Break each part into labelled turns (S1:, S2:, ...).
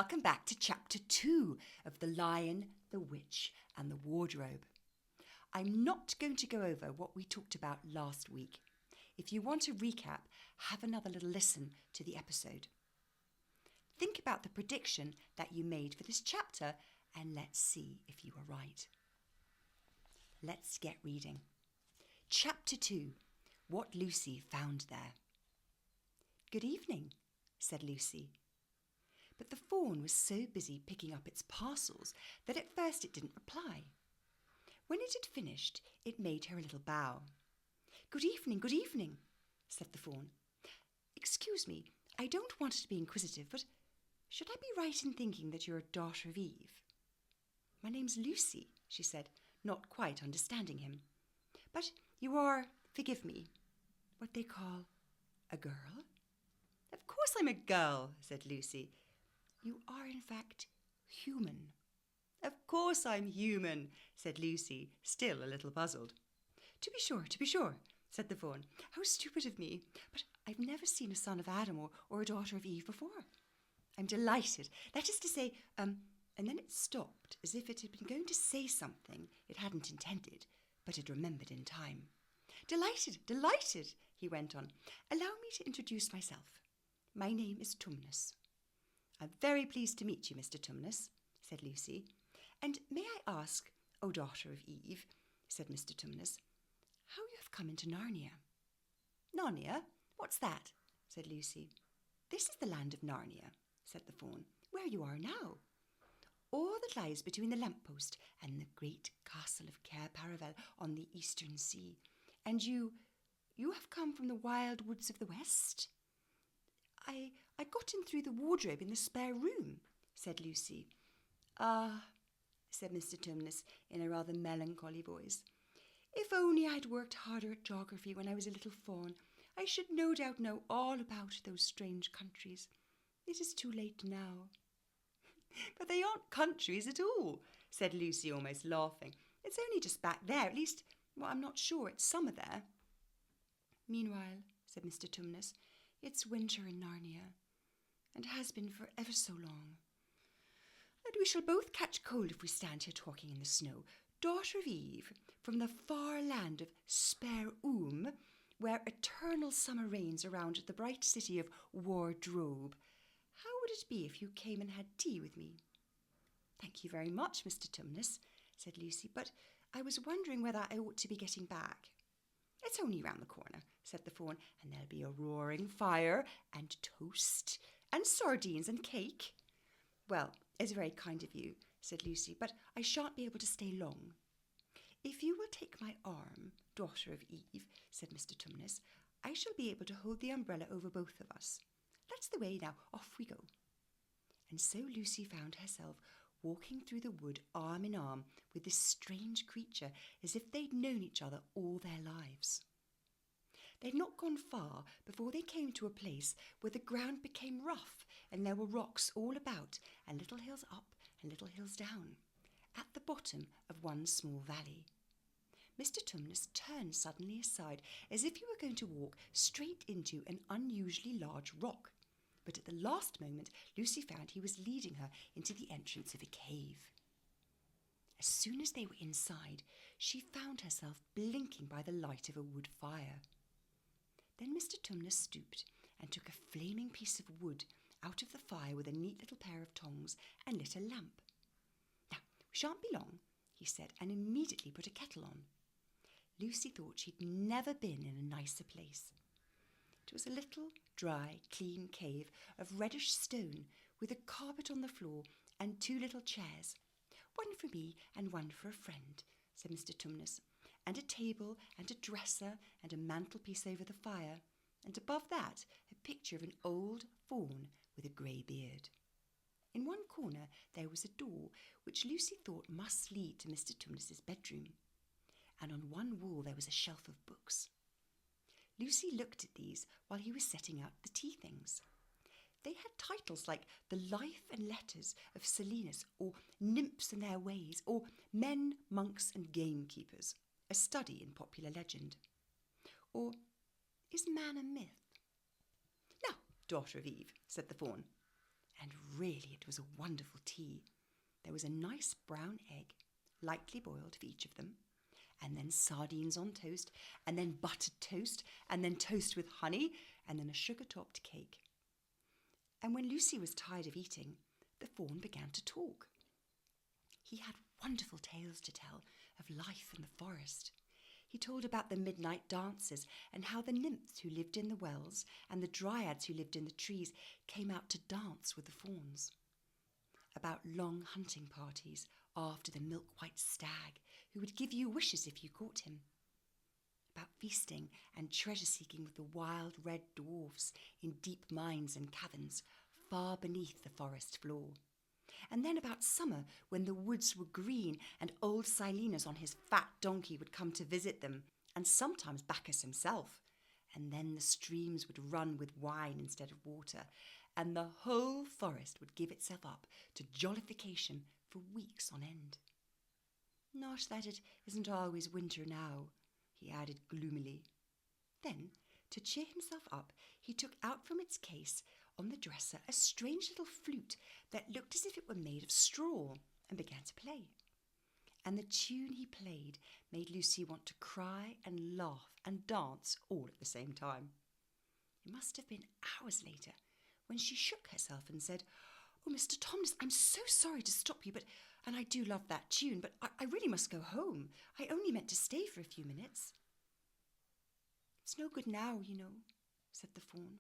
S1: welcome back to Chapter 2 of The Lion, the Witch and the Wardrobe. I'm not going to go over what we talked about last week. If you want to recap, have another little listen to the episode. Think about the prediction that you made for this chapter and let's see if you were right. Let's get reading. Chapter 2, What Lucy Found There. "Good evening," said Lucy. But the fawn was so busy picking up its parcels that at first it didn't reply. When it had finished, it made her a little bow. Good evening, said the fawn. "Excuse me, I don't want to be inquisitive, but should I be right in thinking that you're a daughter of Eve?" "My name's Lucy," she said, not quite understanding him. "But you are, forgive me, what they call a girl?" "Of course I'm a girl," said Lucy. "You are, in fact, human." "Of course I'm human," said Lucy, still a little puzzled. To be sure, said the fawn. "How stupid of me. But I've never seen a son of Adam or a daughter of Eve before. I'm delighted. That is to say, and then it stopped, as if it had been going to say something it hadn't intended, but had remembered in time. Delighted, he went on. "Allow me to introduce myself. My name is Tumnus." "I'm very pleased to meet you, Mr. Tumnus," said Lucy. "And may I ask, O daughter of Eve," said Mr. Tumnus, "how you have come into Narnia?" "Narnia? What's that?" said Lucy. "This is the land of Narnia," said the fawn, "where you are now. All that lies between the lamppost and the great castle of Cair Paravel on the eastern sea. And you have come from the wild woods of the west?" I got in through the wardrobe in the spare room," said Lucy. "Ah," said Mr. Tumnus in a rather melancholy voice, "if only I'd worked harder at geography when I was a little fawn, I should no doubt know all about those strange countries. It is too late now." "But they aren't countries at all," said Lucy, almost laughing. "It's only just back there, at least, well, I'm not sure, it's summer there." "Meanwhile," said Mr. Tumnus, "it's winter in Narnia, and has been for ever so long. And we shall both catch cold if we stand here talking in the snow. Daughter of Eve, from the far land of Spare where eternal summer reigns around the bright city of Wardrobe. How would it be if you came and had tea with me?" "Thank you very much, Mr. Tumnus," said Lucy, "but I was wondering whether I ought to be getting back." "It's only round the corner," said the fawn, "and there'll be a roaring fire and toast and sardines and cake." "Well, it's very kind of you," said Lucy, "but I shan't be able to stay long." "If you will take my arm, daughter of Eve," said Mr. Tumnus, "I shall be able to hold the umbrella over both of us. That's the way now, off we go." And so Lucy found herself walking through the wood arm in arm with this strange creature as if they'd known each other all their lives. They'd not gone far before they came to a place where the ground became rough and there were rocks all about and little hills up and little hills down, at the bottom of one small valley. Mr. Tumnus turned suddenly aside as if he were going to walk straight into an unusually large rock, but at the last moment Lucy found he was leading her into the entrance of a cave. As soon as they were inside, she found herself blinking by the light of a wood fire. Then Mr. Tumnus stooped and took a flaming piece of wood out of the fire with a neat little pair of tongs and lit a lamp. "Now, we shan't be long," he said, and immediately put a kettle on. Lucy thought she'd never been in a nicer place. It was a little, dry, clean cave of reddish stone with a carpet on the floor and 2 little chairs, "one for me and one for a friend," said Mr. Tumnus, "and a table and a dresser and a mantelpiece over the fire, and above that a picture of an old fawn with a grey beard. In one corner there was a door which Lucy thought must lead to Mr. Tumnus's bedroom, and on one wall there was a shelf of books. Lucy looked at these while he was setting out the tea things. They had titles like The Life and Letters of Silenus, or Nymphs and Their Ways, or Men, Monks and Gamekeepers, a study in popular legend, or Is Man a Myth? "Now, daughter of Eve," said the fawn, And really it was a wonderful tea. There was a nice brown egg, lightly boiled for each of them, and then sardines on toast, and then buttered toast, and then toast with honey, and then a sugar-topped cake. And when Lucy was tired of eating, the fawn began to talk. He had wonderful tales to tell of life in the forest. He told about the midnight dances and how the nymphs who lived in the wells and the dryads who lived in the trees came out to dance with the fawns. About long hunting parties after the milk-white stag who would give you wishes if you caught him. About feasting and treasure-seeking with the wild red dwarfs in deep mines and caverns far beneath the forest floor. And then about summer, when the woods were green and old Silenus on his fat donkey would come to visit them, and sometimes Bacchus himself. And then the streams would run with wine instead of water, and the whole forest would give itself up to jollification for weeks on end. Not that it isn't always winter now, he added gloomily. Then, to cheer himself up, he took out from its case on the dresser a strange little flute that looked as if it were made of straw, and began to play. And the tune he played made Lucy want to cry and laugh and dance all at the same time. It must have been hours later when she shook herself and said, "Oh, Mr. Tumnus, I'm so sorry to stop you, and I do love that tune, but I really must go home. I only meant to stay for a few minutes." "It's no good now, you know," said the fawn,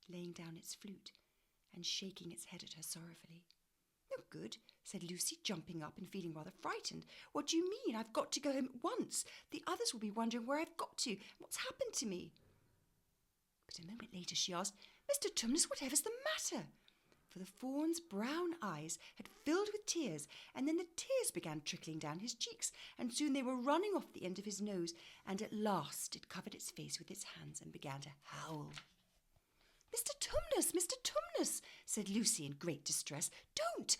S1: laying down its flute and shaking its head at her sorrowfully. "No good," said Lucy, jumping up and feeling rather frightened. "What do you mean? I've got to go home at once. The others will be wondering where I've got to. What's happened to me?" But a moment later she asked, "Mr. Tumnus, whatever's the matter?" For the fawn's brown eyes had filled with tears, and then the tears began trickling down his cheeks, and soon they were running off the end of his nose, and at last it covered its face with its hands and began to howl. "Mr. Tumnus, Mr. Tumnus," said Lucy in great distress. Don't!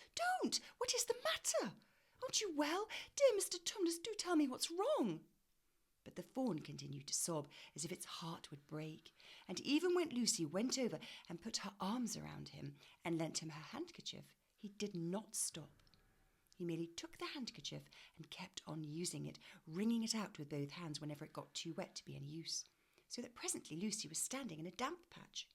S1: What is the matter? Aren't you well? Dear Mr. Tumnus, do tell me what's wrong." But the fawn continued to sob as if its heart would break, and even when Lucy went over and put her arms around him and lent him her handkerchief, he did not stop. He merely took the handkerchief and kept on using it, wringing it out with both hands whenever it got too wet to be any use, so that presently Lucy was standing in a damp patch.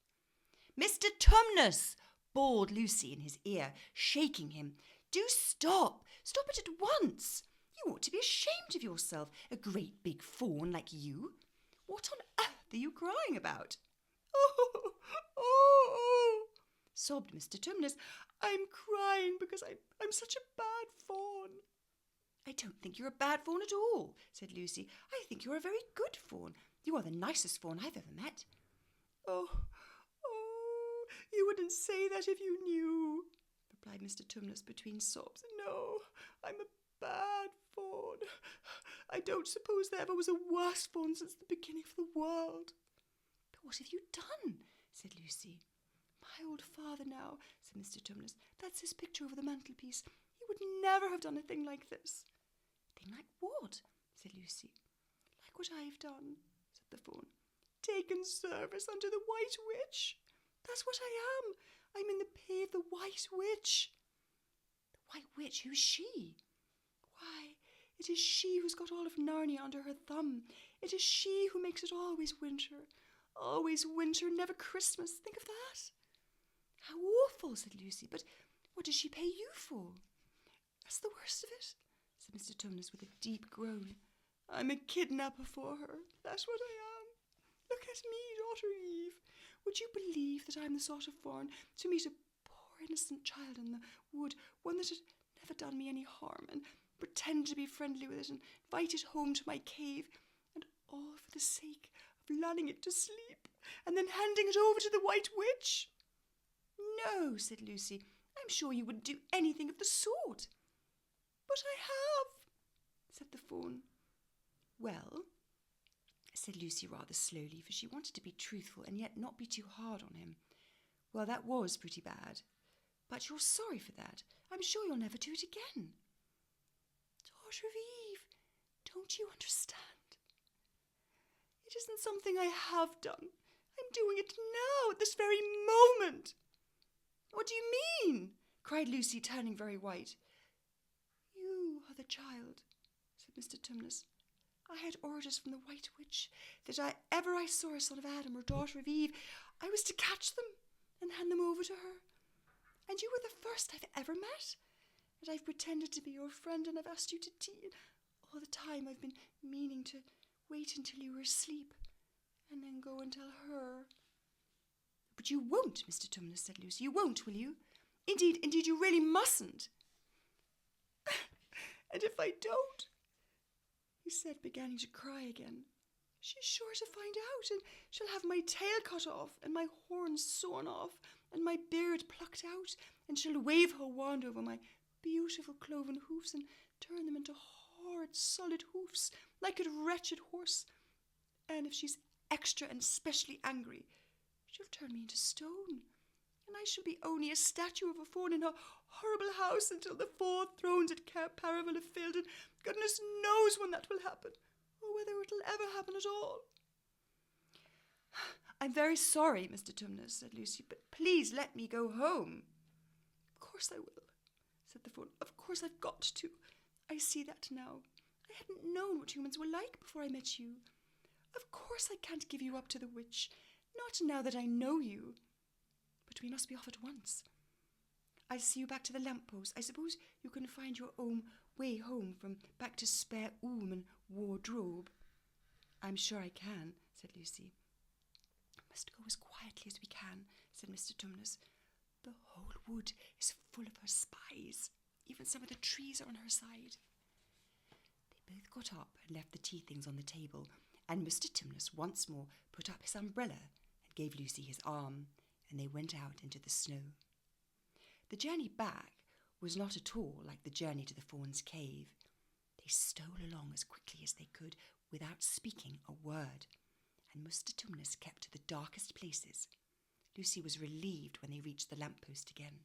S1: "Mr. Tumnus!" bawled Lucy in his ear, shaking him. "Do stop! Stop it at once! You ought to be ashamed of yourself, a great big fawn like you. What on earth are you crying about?" Oh, sobbed Mr. Tumnus. "I'm crying because I'm such a bad fawn." "I don't think you're a bad fawn at all," said Lucy. "I think you're a very good fawn. You are the nicest fawn I've ever met." Oh, you wouldn't say that if you knew," replied Mr. Tumnus between sobs. "No, I'm a bad fawn. I don't suppose there ever was a worse fawn since the beginning of the world." "But what have you done?" said Lucy. "My old father now," said Mr. Tumnus. "That's his picture over the mantelpiece. He would never have done a thing like this." "Thing like what?" said Lucy. "Like what I've done," said the fawn. "Taken service under the White Witch. That's what I am. I'm in the pay of the White Witch." "The White Witch? Who's she?" "Why, it is she who's got all of Narnia under her thumb. It is she who makes it always winter. Always winter, never Christmas. Think of that." "How awful," said Lucy. "But what does she pay you for?" "That's the worst of it," said Mr. Tumnus with a deep groan. "I'm a kidnapper for her. That's what I am. Look at me, daughter Eve. Would you believe that I'm the sort of fawn to meet a poor innocent child in the wood, one that had never done me any harm, and pretend to be friendly with it and invite it home to my cave, and all for the sake of lulling it to sleep and then handing it over to the White Witch?" "No," said Lucy. "I'm sure you wouldn't do anything of the sort." "But I have," said the fawn. "Well," said Lucy rather slowly, for she wanted to be truthful and yet not be too hard on him. "Well, that was pretty bad. But you're sorry for that. I'm sure you'll never do it again." "Daughter of Eve, don't you understand? It isn't something I have done. I'm doing it now, at this very moment." What do you mean? Cried Lucy, turning very white. You are the child, said Mr. Tumnus. I had orders from the White Witch that ever I saw a son of Adam or daughter of Eve, I was to catch them and hand them over to her. And you were the first I've ever met. And I've pretended to be your friend, and I've asked you to tea. And all the time I've been meaning to wait until you were asleep and then go and tell her. But you won't, Mr. Tumnus, said Lucy. You won't, will you? Indeed, you really mustn't. And if I don't, he said, beginning to cry again, she's sure to find out, and she'll have my tail cut off, and my horns sawn off, and my beard plucked out, and she'll wave her wand over my beautiful cloven hoofs and turn them into horrid solid hoofs, like a wretched horse. And if she's extra and specially angry, she'll turn me into stone, and I shall be only a statue of a fawn in her horrible house until the 4 thrones at Paravel have filled, and goodness knows when that will happen, or whether it'll ever happen at all. I'm very sorry, Mr. Tumnus, said Lucy, but please let me go home. Of course I will, said the fawn. Of course I've got to. I see that now. I hadn't known what humans were like before I met you. Of course I can't give you up to the witch, not now that I know you. But we must be off at once. I'll see you back to the lamp-post. I suppose you can find your own way home from back to Spare and Wardrobe. I'm sure I can, said Lucy. We must go as quietly as we can, said Mr. Tumnus. The whole wood is full of her spies. Even some of the trees are on her side. They both got up and left the tea things on the table, and Mr. Tumnus once more put up his umbrella and gave Lucy his arm, and they went out into the snow. The journey back was not at all like the journey to the fawn's cave. They stole along as quickly as they could without speaking a word, and Mr. Tumnus kept to the darkest places. Lucy was relieved when they reached the lamp-post again.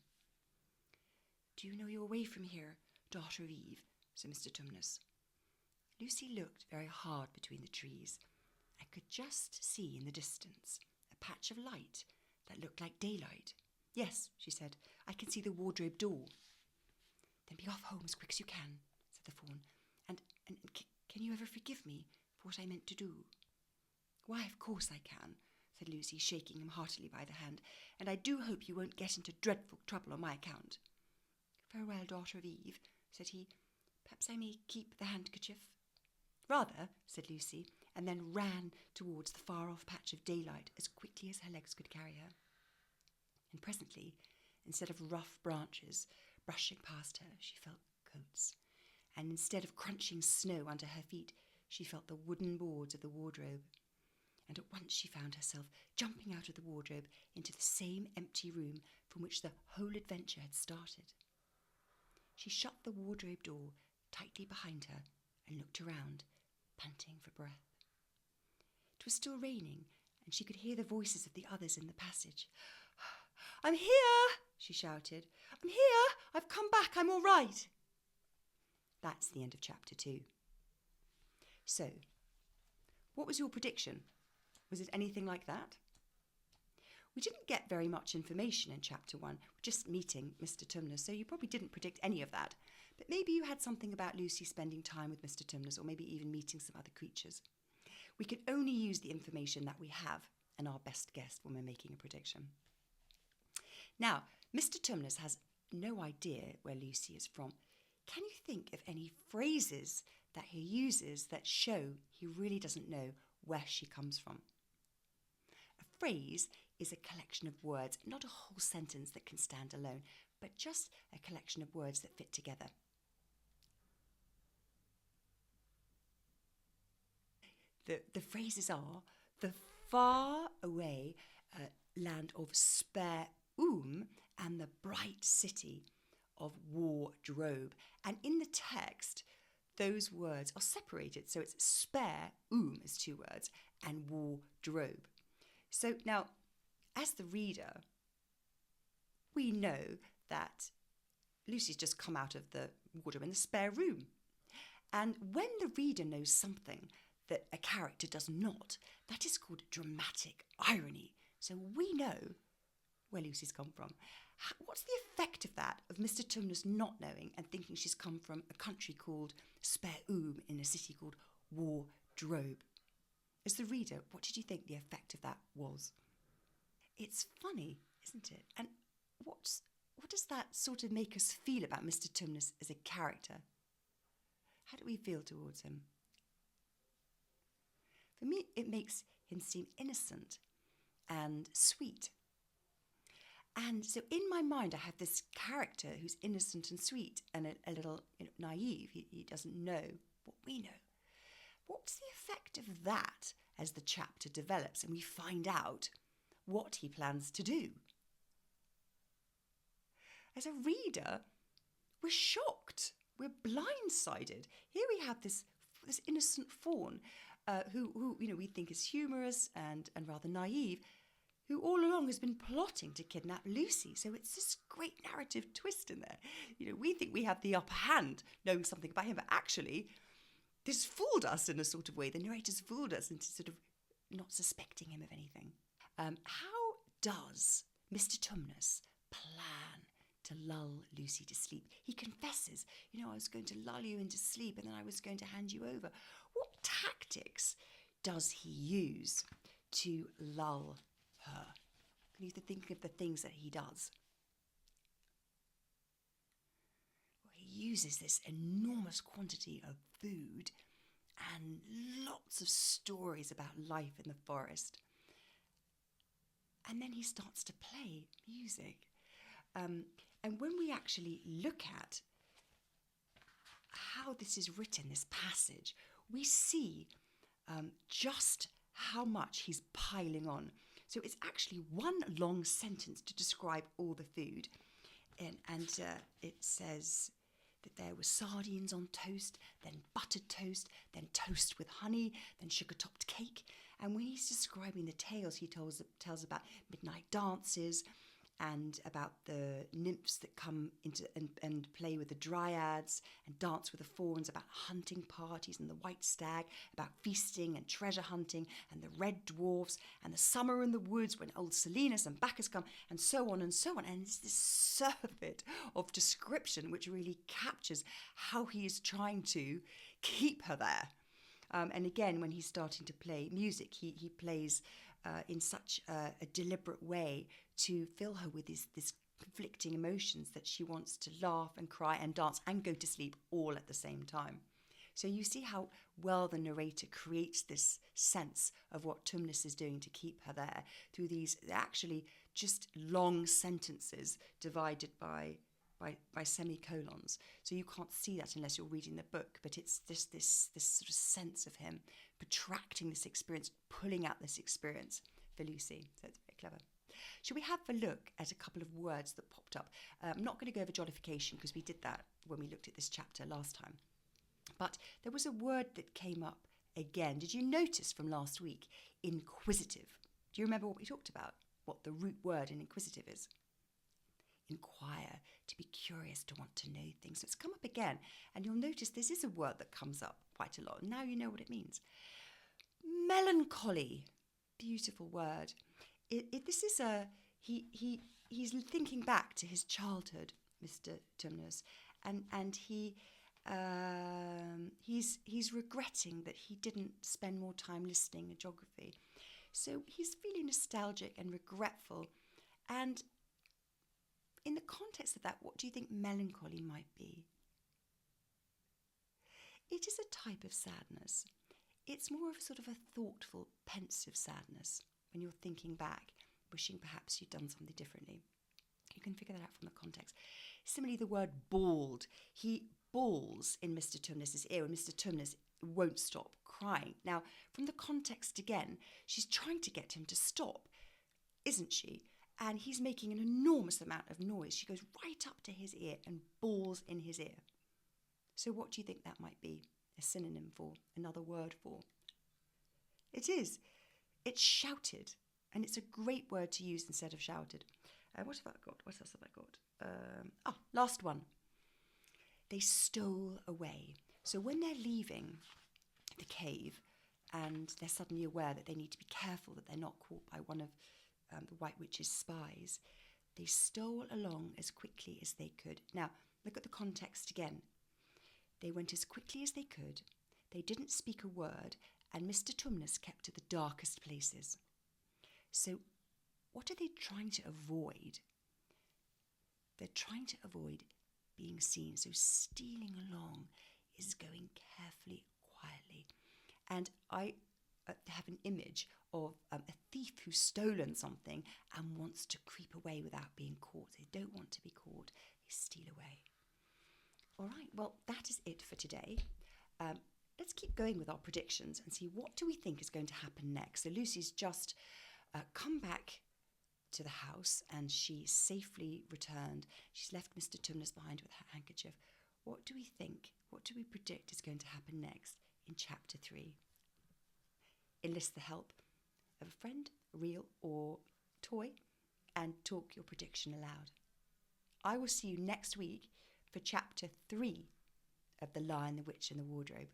S1: Do you know your way from here, daughter of Eve? said Mr. Tumnus. Lucy looked very hard between the trees and could just see in the distance a patch of light that looked like daylight. Yes, she said, I can see the wardrobe door. Then be off home as quick as you can, said the fawn. And can you ever forgive me for what I meant to do? Why, of course I can, said Lucy, shaking him heartily by the hand, and I do hope you won't get into dreadful trouble on my account. Farewell, daughter of Eve, said he. Perhaps I may keep the handkerchief. Rather, said Lucy, and then ran towards the far-off patch of daylight as quickly as her legs could carry her. And presently, instead of rough branches brushing past her, she felt coats, and instead of crunching snow under her feet, she felt the wooden boards of the wardrobe. And at once she found herself jumping out of the wardrobe into the same empty room from which the whole adventure had started. She shut the wardrobe door tightly behind her and looked around, panting for breath. It was still raining, and she could hear the voices of the others in the passage. I'm here, she shouted. I'm here. I've come back. I'm all right. That's the end of chapter 2. So, what was your prediction? Was it anything like that? We didn't get very much information in chapter 1, just meeting Mr. Tumnus, so you probably didn't predict any of that. But maybe you had something about Lucy spending time with Mr. Tumnus, or maybe even meeting some other creatures. We can only use the information that we have and our best guess when we're making a prediction. Now, Mr. Tumnus has no idea where Lucy is from. Can you think of any phrases that he uses that show he really doesn't know where she comes from? A phrase is a collection of words, not a whole sentence that can stand alone, but just a collection of words that fit together. The phrases are the far away land of Spare and the bright city of Wardrobe. And in the text, those words are separated. So it's Spare is 2 words and Wardrobe. So now, as the reader, we know that Lucy's just come out of the wardrobe in the spare room. And when the reader knows something that a character does not, that is called dramatic irony. So we know where Lucy's come from. What's the effect of that, of Mr. Tumnus not knowing and thinking she's come from a country called Spare-Oom in a city called Wardrobe? As the reader, what did you think the effect of that was? It's funny, isn't it? And what does that sort of make us feel about Mr. Tumnus as a character? How do we feel towards him? For me, it makes him seem innocent and sweet. And so in my mind, I have this character who's innocent and sweet and a little naive. He doesn't know what we know. What's the effect of that as the chapter develops and we find out what he plans to do? As a reader, we're shocked. We're blindsided. Here we have this innocent fawn who we think is humorous and rather naive, who all along has been plotting to kidnap Lucy. So it's this great narrative twist in there. We think we have the upper hand knowing something about him, but actually this fooled us in a sort of way. The narrator's fooled us into sort of not suspecting him of anything. How does Mr. Tumnus plan to lull Lucy to sleep? He confesses, I was going to lull you into sleep and then I was going to hand you over. What tactics does he use to lull her? Can you think of the things that he does? Well, he uses this enormous quantity of food and lots of stories about life in the forest. And then he starts to play music. And when we actually look at how this is written, this passage, we see just how much he's piling on. So it's actually one long sentence to describe all the food. And it says that there were sardines on toast, then buttered toast, then toast with honey, then sugar-topped cake. And when he's describing the tales, he tells about midnight dances and about the nymphs that come into and play with the dryads and dance with the fauns, about hunting parties and the white stag, about feasting and treasure hunting and the red dwarfs and the summer in the woods when old Silenus and Bacchus come, and so on and so on. And it's this surfeit of description which really captures how he is trying to keep her there. And again, when he's starting to play music, he plays in such a deliberate way to fill her with this conflicting emotions that she wants to laugh and cry and dance and go to sleep all at the same time. So you see how well the narrator creates this sense of what Tumnus is doing to keep her there through these actually just long sentences divided by semicolons. So you can't see that unless you're reading the book, but it's this sort of sense of him protracting this experience, pulling out this experience for Lucy. So it's very clever. Shall we have a look at a couple of words that popped up? I'm not going to go over jollification because we did that when we looked at this chapter last time. But there was a word that came up again. Did you notice from last week? Inquisitive. Do you remember what we talked about? What the root word in inquisitive is? Inquire, to be curious, to want to know things. So it's come up again, and you'll notice this is a word that comes up quite a lot. Now you know what it means. Melancholy, beautiful word. He's thinking back to his childhood, Mr. Tumnus, and he's regretting that he didn't spend more time listening to geography. So he's feeling nostalgic and regretful, and in the context of that, what do you think melancholy might be? It is a type of sadness. It's more of a sort of a thoughtful, pensive sadness when you're thinking back, wishing perhaps you'd done something differently. You can figure that out from the context. Similarly, the word bawled. He bawls in Mr. Tumnus's ear, and Mr. Tumnus won't stop crying. Now, from the context again, she's trying to get him to stop, isn't she? And he's making an enormous amount of noise. She goes right up to his ear and bawls in his ear. So what do you think that might be a synonym for, another word for? It is. It's shouted, and it's a great word to use instead of shouted. What have I got? What else have I got? Last one. They stole away. So when they're leaving the cave and they're suddenly aware that they need to be careful that they're not caught by one of the White Witch's spies, They stole along as quickly as they could. Now, look at the context again. They went as quickly as they could. They didn't speak a word, and Mr. Tumnus kept to the darkest places. So, what are they trying to avoid? They're trying to avoid being seen. So, stealing along is going carefully, quietly. And I have an image of a thief who's stolen something and wants to creep away without being caught. They don't want to be caught. They steal away. All right, well, that is it for today. Let's keep going with our predictions and see what do we think is going to happen next. So Lucy's just come back to the house and she's safely returned. She's left Mr. Tumnus behind with her handkerchief. What do we think? What do we predict is going to happen next in chapter 3? Enlist the help of a friend, real or toy, and talk your prediction aloud. I will see you next week for chapter 3 of The Lion, the Witch and the Wardrobe.